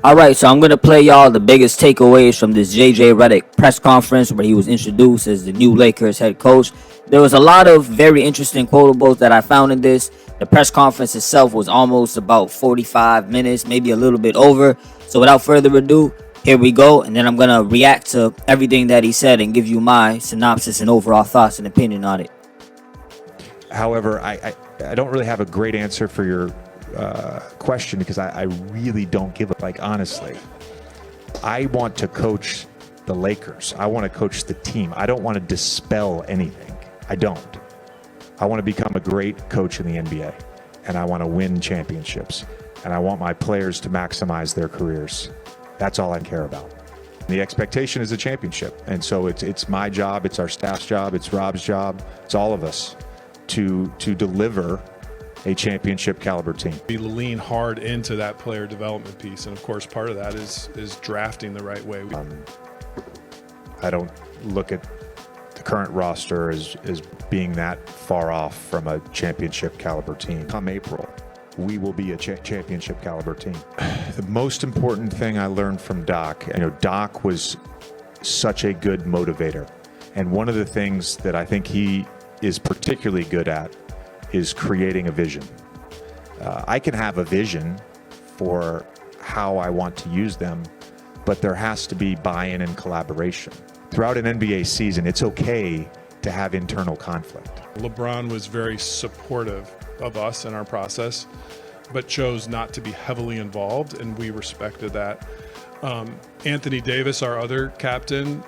Alright, so I'm going to play y'all the biggest takeaways from this JJ Redick press conference where he was introduced as the new Lakers head coach. There was a lot of very interesting quotables that I found in this. The press conference itself was almost about 45 minutes, maybe a little bit over. So without further ado, here we go. And then I'm going to react to everything that he said and give you my synopsis and overall thoughts and opinion on it. However, I don't really have a great answer for your question because I really don't give up. Like, honestly, I want to coach the Lakers. I want to coach the team. I don't want to dispel anything. I don't. I want to become a great coach in the NBA, and I want to win championships, and I want my players to maximize their careers. That's all I care about. The expectation is a championship, and so it's my job, it's our staff's job, it's Rob's job, it's all of us to deliver a championship caliber team. We lean hard into that player development piece, and of course part of that is drafting the right way. I don't look at the current roster as being that far off from a championship caliber team. Come April, we will be a championship caliber team. The most important thing I learned from Doc, Doc was such a good motivator, and one of the things that I think he is particularly good at is creating a vision. I can have a vision for how I want to use them, but there has to be buy-in and collaboration. Throughout an NBA season, it's okay to have internal conflict. Lebron was very supportive of us and our process, but chose not to be heavily involved, and we respected that. Anthony Davis, our other captain,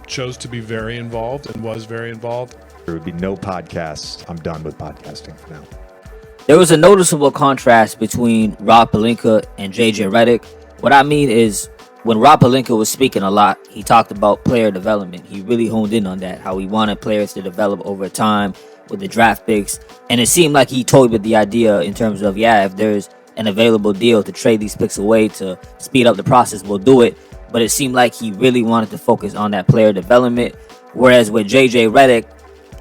chose to be very involved and was very involved. There would be no podcasts. I'm done with podcasting for now. There was a noticeable contrast between Rob Pelinka and JJ Redick. What I mean is, when Rob Pelinka was speaking a lot, he talked about player development. He really honed in on that, how he wanted players to develop over time with the draft picks. And it seemed like he toyed with the idea in terms of, if there's an available deal to trade these picks away to speed up the process, we'll do it. But it seemed like he really wanted to focus on that player development. Whereas with JJ Redick,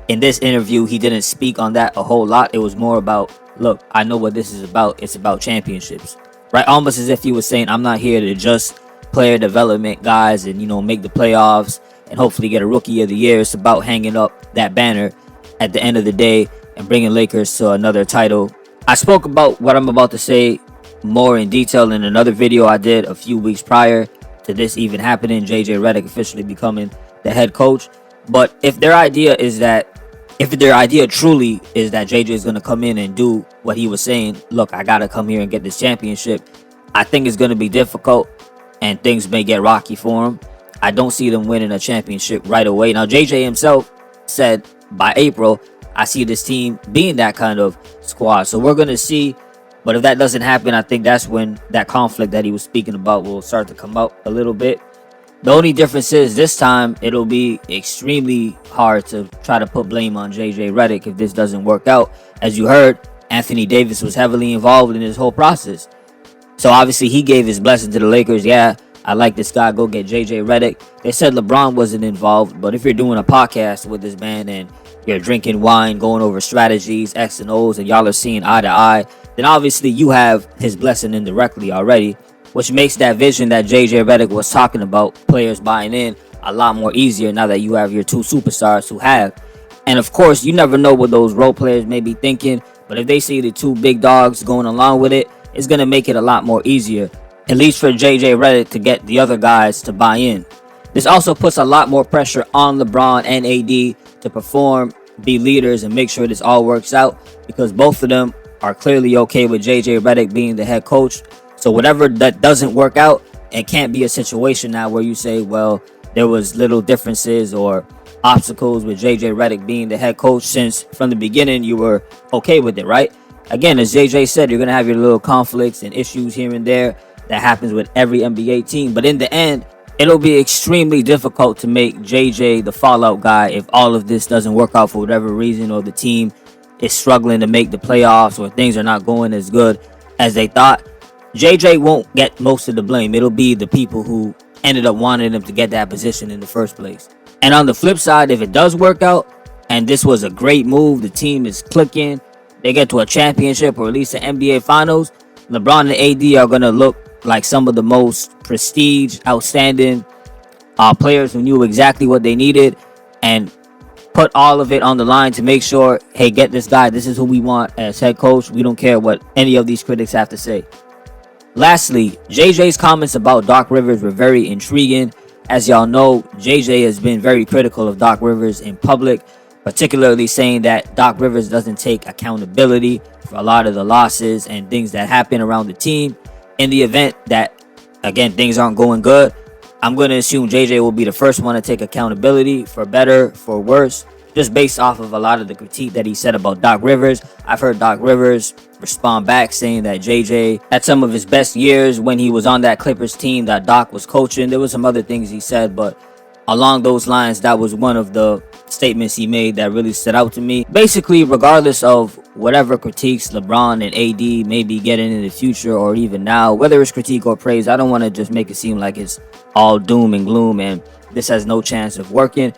in this interview, he didn't speak on that a whole lot. It was more about, look, I know what this is about. It's about championships, right? Almost as if he was saying, I'm not here to just player development guys and, make the playoffs and hopefully get a rookie of the year. It's about hanging up that banner at the end of the day and bringing Lakers to another title. I spoke about what I'm about to say more in detail in another video I did a few weeks prior to this even happening, JJ Redick officially becoming the head coach. But if their idea truly is that JJ is going to come in and do what he was saying, look, I got to come here and get this championship, I think it's going to be difficult and things may get rocky for him. I don't see them winning a championship right away. Now, JJ himself said by April, I see this team being that kind of squad. So we're going to see. But if that doesn't happen, I think that's when that conflict that he was speaking about will start to come out a little bit. The only difference is this time it'll be extremely hard to try to put blame on JJ Redick if this doesn't work out. As you heard, Anthony Davis was heavily involved in this whole process. So obviously he gave his blessing to the Lakers. I like this guy, go get JJ Redick. They said LeBron wasn't involved, but if you're doing a podcast with this man and you're drinking wine, going over strategies, X and O's, and y'all are seeing eye to eye, then obviously you have his blessing indirectly already, which makes that vision that JJ Redick was talking about, players buying in, a lot more easier now that you have your two superstars who have. And of course, you never know what those role players may be thinking, but if they see the two big dogs going along with it, it's going to make it a lot more easier, at least for JJ Redick to get the other guys to buy in. This also puts a lot more pressure on LeBron and AD to perform, be leaders, and make sure this all works out, because both of them are clearly okay with JJ Redick being the head coach. So whatever that doesn't work out, it can't be a situation now where you say, well, there was little differences or obstacles with JJ Redick being the head coach, since from the beginning you were okay with it, right? Again, as JJ said, you're going to have your little conflicts and issues here and there. That happens with every NBA team. But in the end, it'll be extremely difficult to make JJ the fallout guy if all of this doesn't work out for whatever reason, or the team is struggling to make the playoffs, or things are not going as good as they thought. JJ won't get most of the blame. It'll be the people who ended up wanting him to get that position in the first place. And on the flip side, if it does work out, and this was a great move, the team is clicking, they get to a championship or at least an NBA Finals, LeBron and AD are going to look like some of the most prestige, outstanding players who knew exactly what they needed and put all of it on the line to make sure, hey, get this guy. This is who we want as head coach. We don't care what any of these critics have to say. Lastly, JJ's comments about Doc Rivers were very intriguing. As y'all know, JJ has been very critical of Doc Rivers in public, particularly saying that Doc Rivers doesn't take accountability for a lot of the losses and things that happen around the team. In the event that, again, things aren't going good, I'm going to assume JJ will be the first one to take accountability, for better, for worse, just based off of a lot of the critique that he said about Doc Rivers. I've heard Doc Rivers respond back saying that JJ, at some of his best years when he was on that Clippers team that Doc was coaching, there was some other things he said, but along those lines, that was one of the statements he made that really stood out to me. Basically, regardless of whatever critiques LeBron and AD may be getting in the future or even now, whether it's critique or praise, I don't want to just make it seem like it's all doom and gloom and this has no chance of working.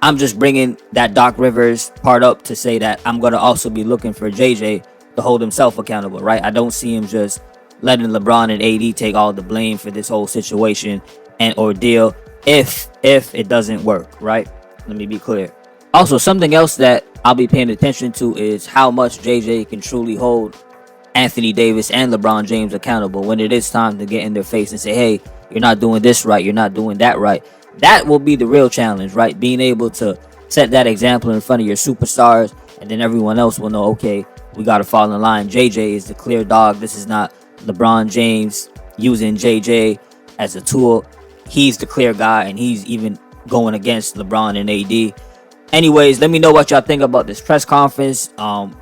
I'm just bringing that Doc Rivers part up to say that I'm going to also be looking for JJ to hold himself accountable, right? I don't see him just letting LeBron and AD take all the blame for this whole situation and ordeal if it doesn't work, right? Let me be clear. Also, something else that I'll be paying attention to is how much JJ can truly hold Anthony Davis and LeBron James accountable when it is time to get in their face and say, hey, you're not doing this right, you're not doing that right. That will be the real challenge, right? Being able to set that example in front of your superstars, and then everyone else will know, okay, we got to fall in line. JJ is the clear dog. This is not LeBron James using JJ as a tool. He's the clear guy, and he's even going against LeBron and AD. Anyways, let me know what y'all think about this press conference.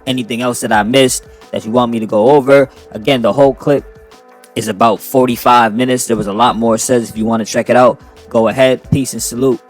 Anything else that I missed that you want me to go over. Again, the whole clip is about 45 minutes. There was a lot more said. If you want to check it out, go ahead. Peace and salute.